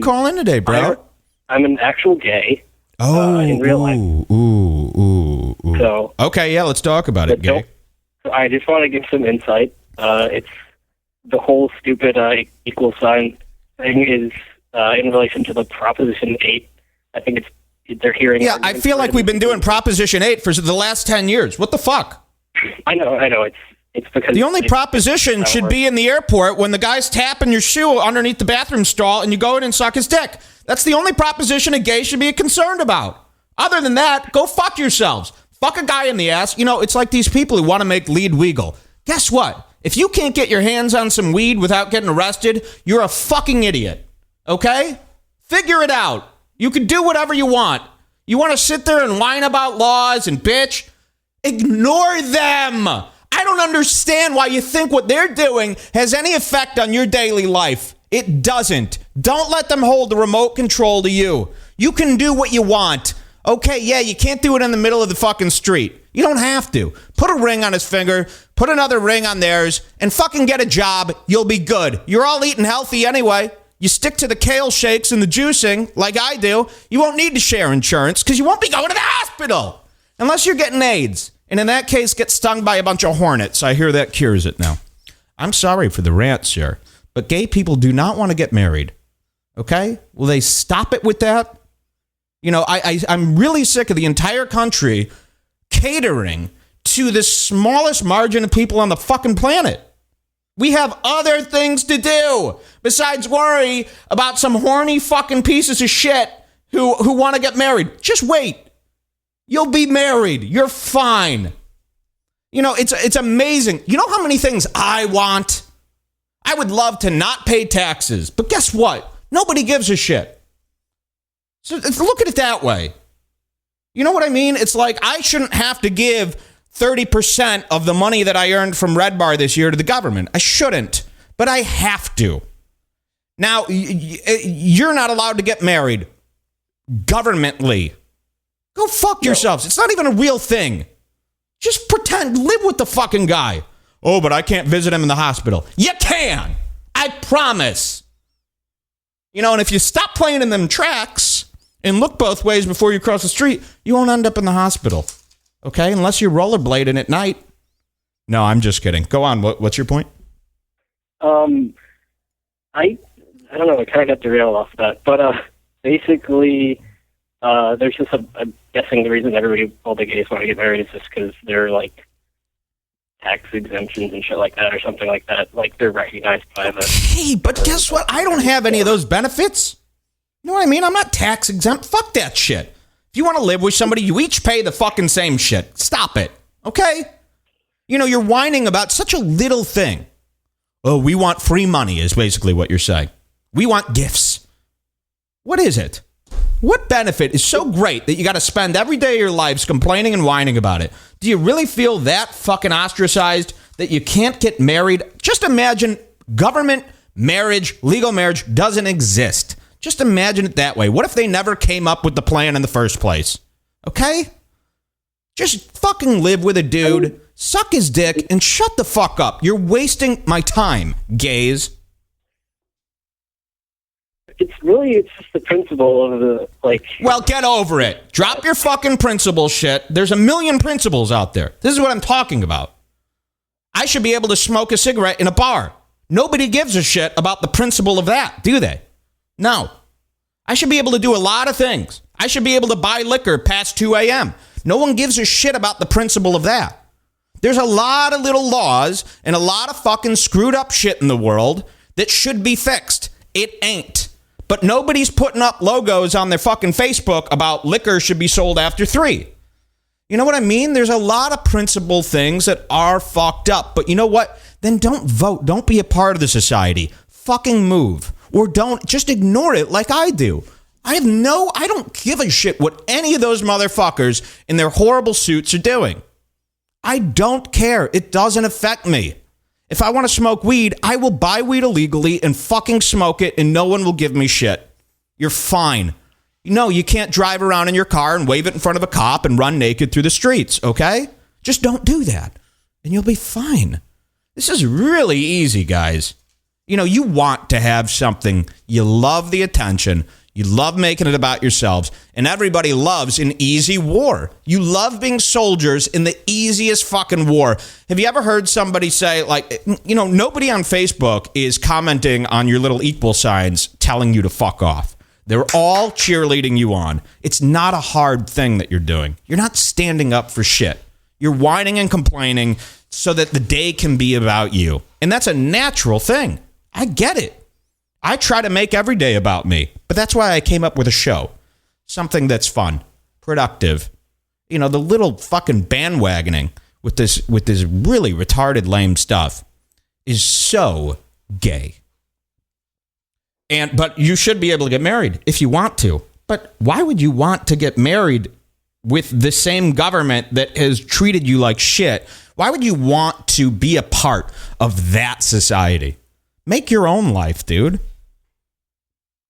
call in today, bro? I'm an actual gay. In real life. Ooh. So, okay, yeah, let's talk about it, gay. I just want to give some insight. It's the whole stupid equal sign thing is in relation to the Proposition 8. I think they're hearing. Yeah, I feel like we've been doing Proposition 8 for the last 10 years. What the fuck? I know. It's because the only proposition should be in the airport when the guy's tapping your shoe underneath the bathroom stall and you go in and suck his dick. That's the only proposition a gay should be concerned about. Other than that, go fuck yourselves. Fuck a guy in the ass. You know, it's like these people who want to make lead legal. Guess what? If you can't get your hands on some weed without getting arrested, you're a fucking idiot. Okay? Figure it out. You can do whatever you want. You want to sit there and whine about laws and bitch? Ignore them. I don't understand why you think what they're doing has any effect on your daily life. It doesn't. Don't let them hold the remote control to you. You can do what you want. Okay, yeah, you can't do it in the middle of the fucking street. You don't have to. Put a ring on his finger, put another ring on theirs, and fucking get a job. You'll be good. You're all eating healthy anyway. You stick to the kale shakes and the juicing like I do. You won't need to share insurance because you won't be going to the hospital unless you're getting AIDS. And in that case, get stung by a bunch of hornets. I hear that cures it now. I'm sorry for the rant, sir, but gay people do not want to get married. Okay? Will they stop it with that? You know, I'm really sick of the entire country catering to the smallest margin of people on the fucking planet. We have other things to do besides worry about some horny fucking pieces of shit who want to get married. Just wait. You'll be married. You're fine. You know, it's amazing. You know how many things I want? I would love to not pay taxes. But guess what? Nobody gives a shit. So look at it that way. You know what I mean? It's like I shouldn't have to give 30% of the money that I earned from Redbar this year to the government. I shouldn't, but I have to. Now, you're not allowed to get married governmentally. Go fuck yourselves. It's not even a real thing. Just pretend, live with the fucking guy. Oh, but I can't visit him in the hospital. You can. I promise. You know, and if you stop playing in them tracks and look both ways before you cross the street, you won't end up in the hospital. Okay? Unless you're rollerblading at night. No, I'm just kidding. Go on. What's your point? I don't know. I kind of got derailed off that. But basically, there's just I'm guessing the reason all the gays want to get married is just because they're like tax exemptions and shit like that or something like that. Like they're recognized by the... Hey, but guess what? I don't have any of those benefits. You know what I mean? I'm not tax exempt. Fuck that shit. If you want to live with somebody, you each pay the fucking same shit. Stop it. Okay? You know, you're whining about such a little thing. Oh, we want free money is basically what you're saying. We want gifts. What is it? What benefit is so great that you got to spend every day of your lives complaining and whining about it? Do you really feel that fucking ostracized that you can't get married? Just imagine government marriage, legal marriage doesn't exist. Just imagine it that way. What if they never came up with the plan in the first place? Okay? Just fucking live with a dude, suck his dick, and shut the fuck up. You're wasting my time, gays. It's just the principle of the, like... Well, get over it. Drop your fucking principle shit. There's a million principles out there. This is what I'm talking about. I should be able to smoke a cigarette in a bar. Nobody gives a shit about the principle of that, do they? No. I should be able to do a lot of things. I should be able to buy liquor past 2 a.m. No one gives a shit about the principle of that. There's a lot of little laws and a lot of fucking screwed up shit in the world that should be fixed. It ain't. But nobody's putting up logos on their fucking Facebook about liquor should be sold after 3. You know what I mean? There's a lot of principle things that are fucked up. But you know what? Then don't vote. Don't be a part of the society. Fucking move. Or don't. Just ignore it like I do. I don't give a shit what any of those motherfuckers in their horrible suits are doing. I don't care. It doesn't affect me. If I want to smoke weed, I will buy weed illegally and fucking smoke it and no one will give me shit. You're fine. No, you can't drive around in your car and wave it in front of a cop and run naked through the streets, okay? Just don't do that and you'll be fine. This is really easy, guys. You know, you want to have something. You love the attention. You love making it about yourselves. And everybody loves an easy war. You love being soldiers in the easiest fucking war. Have you ever heard somebody say, like, you know, nobody on Facebook is commenting on your little equal signs telling you to fuck off. They're all cheerleading you on. It's not a hard thing that you're doing. You're not standing up for shit. You're whining and complaining so that the day can be about you. And that's a natural thing. I get it. I try to make every day about me, but that's why I came up with a show. Something that's fun, productive. You know, the little fucking bandwagoning with this really retarded, lame stuff is so gay. But you should be able to get married if you want to. But why would you want to get married with the same government that has treated you like shit? Why would you want to be a part of that society? Make your own life, dude.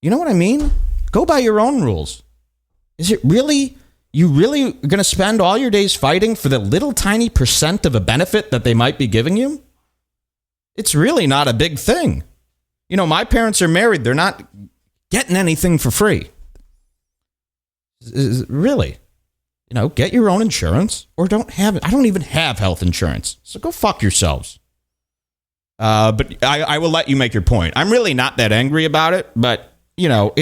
You know what I mean? Go by your own rules. Is it really, you really going to spend all your days fighting for the little tiny % of a benefit that they might be giving you? It's really not a big thing. You know, my parents are married. They're not getting anything for free. Really. You know, get your own insurance or don't have it. I don't even have health insurance. So go fuck yourselves. But I will let you make your point. I'm really not that angry about it, but you know,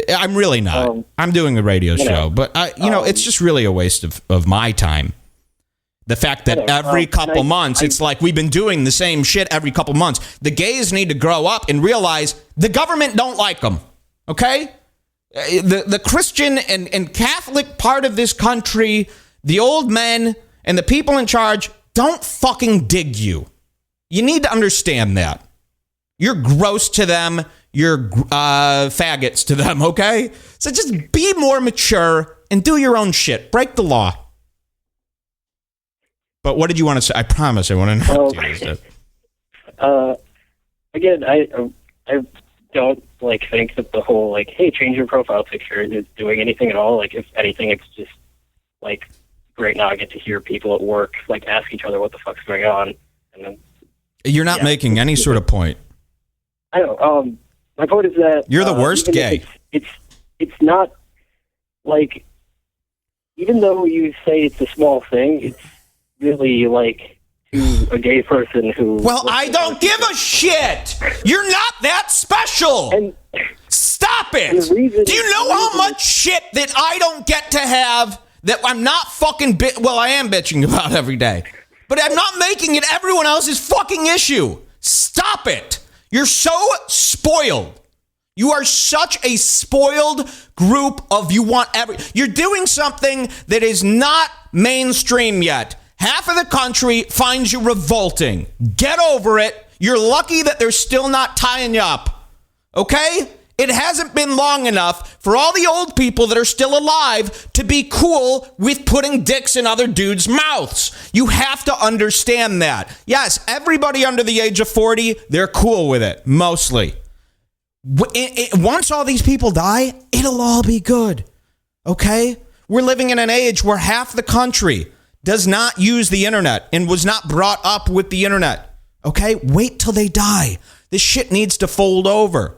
I'm really not. I'm doing a radio show, but it's just really a waste of my time. The fact that every couple months, it's like we've been doing the same shit every couple months. The gays need to grow up and realize the government don't like them. Okay? The Christian and Catholic part of this country, the old men and the people in charge don't fucking dig you. You need to understand that. You're gross to them. You're faggots to them, okay? So just be more mature and do your own shit. Break the law. But what did you want to say? I promise I want to interrupt you. Again, I don't think that the whole hey, change your profile picture is doing anything at all. If anything, it's just great. Now I get to hear people at work ask each other what the fuck's going on, and then you're not making any sort of point. I know. My point is that you're the worst gay. It's not even though you say it's a small thing, it's really to a gay person who. Well, I don't give a shit. You're not that special. And stop it. Do you know how much shit that I don't get to have that I'm not fucking well, I am bitching about every day. But I'm not making it everyone else's fucking issue. Stop it. You're so spoiled. You are such a spoiled group of you're doing something that is not mainstream yet. Half of the country finds you revolting. Get over it. You're lucky that they're still not tying you up. Okay? It hasn't been long enough for all the old people that are still alive to be cool with putting dicks in other dudes' mouths. You have to understand that. Yes, everybody under the age of 40, they're cool with it, mostly. Once all these people die, it'll all be good. Okay? We're living in an age where half the country does not use the internet and was not brought up with the internet. Okay? Wait till they die. This shit needs to fold over.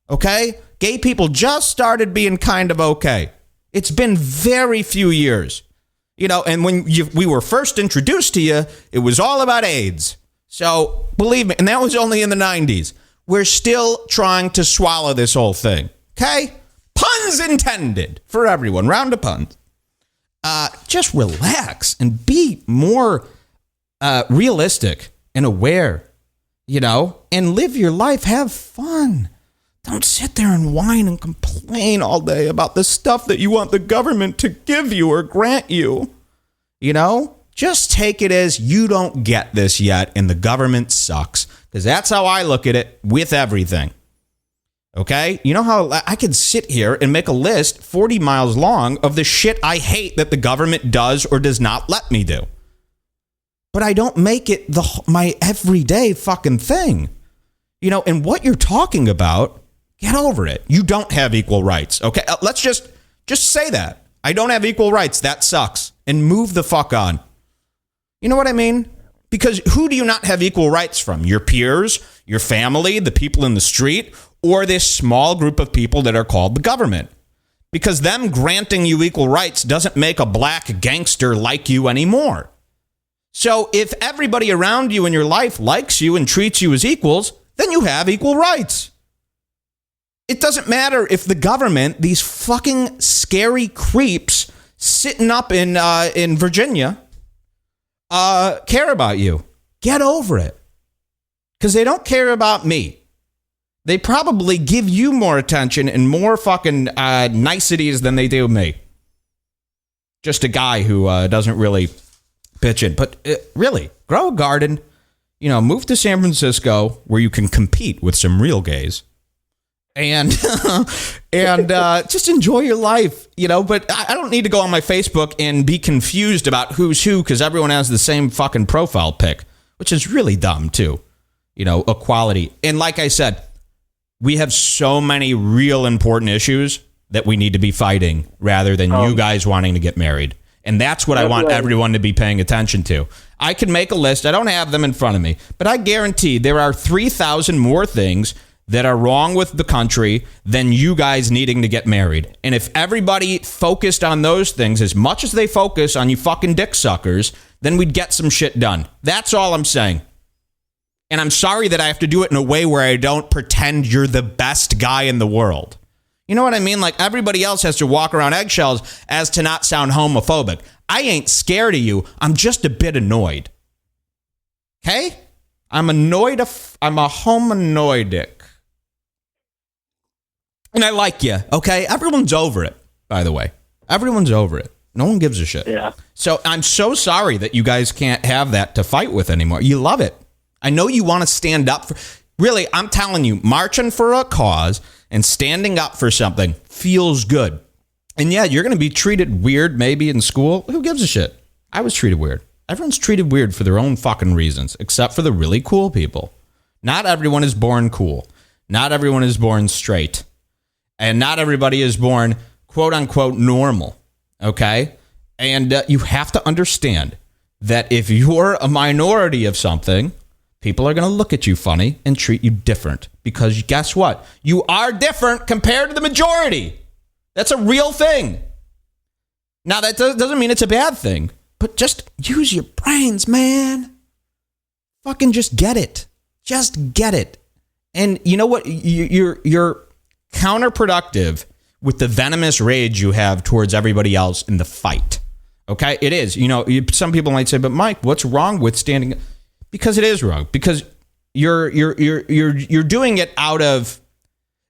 Okay? Gay people just started being kind of okay. It's been very few years. You know, and when we were first introduced to you, it was all about AIDS. So, believe me, and that was only in the 90s. We're still trying to swallow this whole thing. Okay? Puns intended for everyone. Round of puns. Just relax and be more realistic and aware, you know, and live your life. Have fun. Don't sit there and whine and complain all day about the stuff that you want the government to give you or grant you. You know, just take it as you don't get this yet and the government sucks. Because that's how I look at it with everything. Okay? You know how I could sit here and make a list 40 miles long of the shit I hate that the government does or does not let me do. But I don't make it my everyday fucking thing. You know, and what you're talking about, get over it. You don't have equal rights. Okay? Let's just say that. I don't have equal rights. That sucks. And move the fuck on. You know what I mean? Because who do you not have equal rights from? Your peers, Your family, the people in the street, or this small group of people that are called the government. Because them granting you equal rights doesn't make a black gangster like you anymore. So if everybody around you in your life likes you and treats you as equals, then you have equal rights. It doesn't matter if the government, these fucking scary creeps sitting up in Virginia, care about you. Get over it. Because they don't care about me. They probably give you more attention and more fucking niceties than they do me. Just a guy who doesn't really pitch in. But really, grow a garden. Move to San Francisco where you can compete with some real gays. And just enjoy your life, But I don't need to go on my Facebook and be confused about who's who because everyone has the same fucking profile pic, which is really dumb, too. Equality. And like I said, we have so many real important issues that we need to be fighting rather than you guys wanting to get married. And that's what I want everyone to be paying attention to. I can make a list. I don't have them in front of me, but I guarantee there are 3,000 more things that are wrong with the country than you guys needing to get married. And if everybody focused on those things as much as they focus on you fucking dick suckers, then we'd get some shit done. That's all I'm saying. And I'm sorry that I have to do it in a way where I don't pretend you're the best guy in the world. You know what I mean? Like everybody else has to walk around eggshells as to not sound homophobic. I ain't scared of you. I'm just a bit annoyed. Okay? I'm annoyed. I'm a hominoidic. And I like you, okay? Everyone's over it, by the way. Everyone's over it. No one gives a shit. Yeah. So I'm so sorry that you guys can't have that to fight with anymore. You love it. I know you want to stand up for... Really, I'm telling you, marching for a cause and standing up for something feels good. And yeah, you're going to be treated weird maybe in school. Who gives a shit? I was treated weird. Everyone's treated weird for their own fucking reasons, except for the really cool people. Not everyone is born cool. Not everyone is born straight. And not everybody is born, quote unquote, normal. Okay? And you have to understand that if you're a minority of something, people are going to look at you funny and treat you different. Because guess what? You are different compared to the majority. That's a real thing. Now, that doesn't mean it's a bad thing. But just use your brains, man. Fucking just get it. Just get it. And you know what? You're counterproductive with the venomous rage you have towards everybody else in the fight. Okay? It is. Some people might say, but Mike, what's wrong with standing... Because it is wrong. Because you're doing it out of,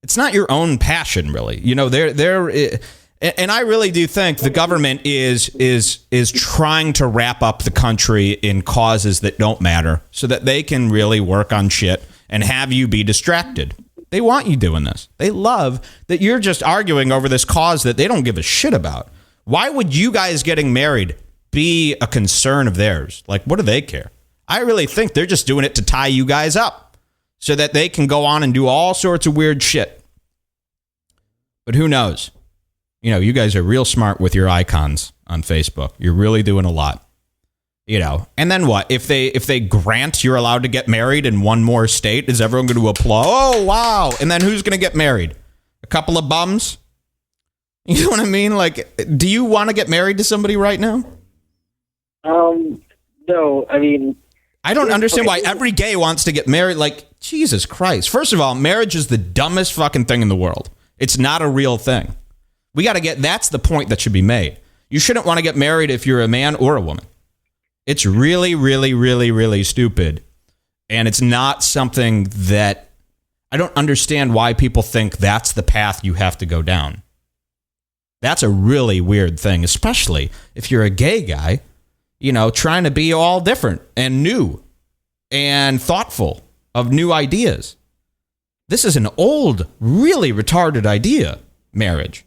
it's not your own passion, really. And I really do think the government is trying to wrap up the country in causes that don't matter, so that they can really work on shit and have you be distracted. They want you doing this. They love that you're just arguing over this cause that they don't give a shit about. Why would you guys getting married be a concern of theirs? Like, what do they care? I really think they're just doing it to tie you guys up so that they can go on and do all sorts of weird shit. But who knows? You guys are real smart with your icons on Facebook. You're really doing a lot. And then what? If they grant you're allowed to get married in one more state, is everyone going to applaud? Oh, wow. And then who's going to get married? A couple of bums? You know what I mean? Like, do you want to get married to somebody right now? No, I mean... I don't understand why every gay wants to get married. Like, Jesus Christ. First of all, marriage is the dumbest fucking thing in the world. It's not a real thing. That's the point that should be made. You shouldn't want to get married if you're a man or a woman. It's really, really, really, really stupid. And it's not something that... I don't understand why people think that's the path you have to go down. That's a really weird thing, especially if you're a gay guy, trying to be all different and new and thoughtful of new ideas. This is an old, really retarded idea, marriage.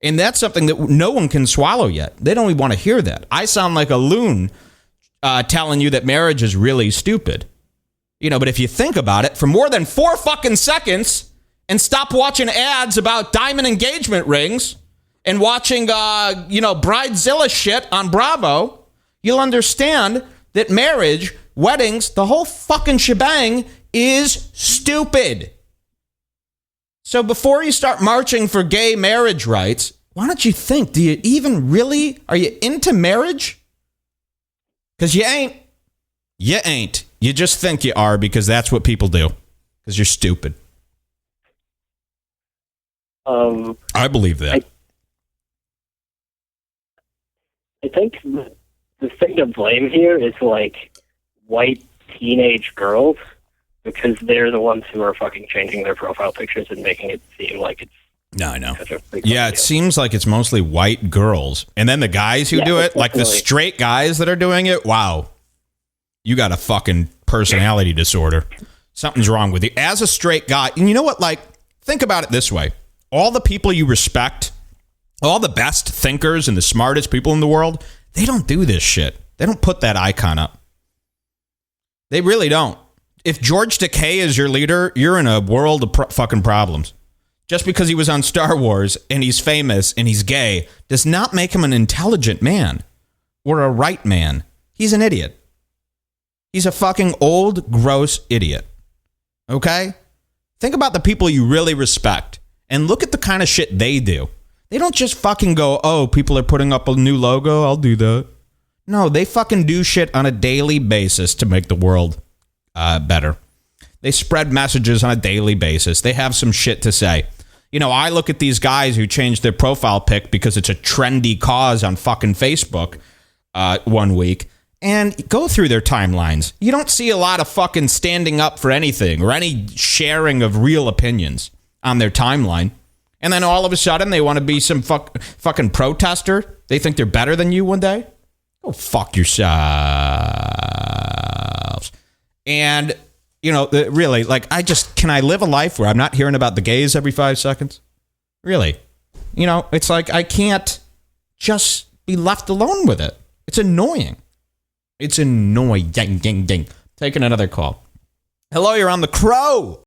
And that's something that no one can swallow yet. They don't even want to hear that. I sound like a loon telling you that marriage is really stupid. But if you think about it, for more than 4 fucking seconds and stop watching ads about diamond engagement rings and watching, Bridezilla shit on Bravo, you'll understand that marriage, weddings, the whole fucking shebang is stupid. So before you start marching for gay marriage rights, why don't you think, are you into marriage? Because you ain't. You ain't. You just think you are because that's what people do. Because you're stupid. I believe that. I think the thing to blame here is like white teenage girls, because they're the ones who are fucking changing their profile pictures and making it seem like it's. No, I know. Yeah, it seems like it's mostly white girls. And then the guys who do it, like the straight guys that are doing it, wow. You got a fucking personality disorder. Something's wrong with you. As a straight guy, and you know what, like, think about it this way. All the people you respect, all the best thinkers and the smartest people in the world, they don't do this shit. They don't put that icon up. They really don't. If George Takei is your leader, you're in a world of fucking problems. Just because he was on Star Wars and he's famous and he's gay does not make him an intelligent man or a right man. He's an idiot. He's a fucking old, gross idiot. Okay? Think about the people you really respect and look at the kind of shit they do. They don't just fucking go, oh, people are putting up a new logo, I'll do that. No, they fucking do shit on a daily basis to make the world better. They spread messages on a daily basis. They have some shit to say. You know, I look at these guys who change their profile pic because it's a trendy cause on fucking Facebook 1 week and go through their timelines. You don't see a lot of fucking standing up for anything or any sharing of real opinions on their timeline. And then all of a sudden they want to be some fucking protester. They think they're better than you one day. Go fuck yourselves. And, you know, really, like, can I live a life where I'm not hearing about the gays every 5 seconds? Really? You know, it's like I can't just be left alone with it. It's annoying. It's annoying. Ding, ding, ding. Taking another call. Hello, you're on The Crow.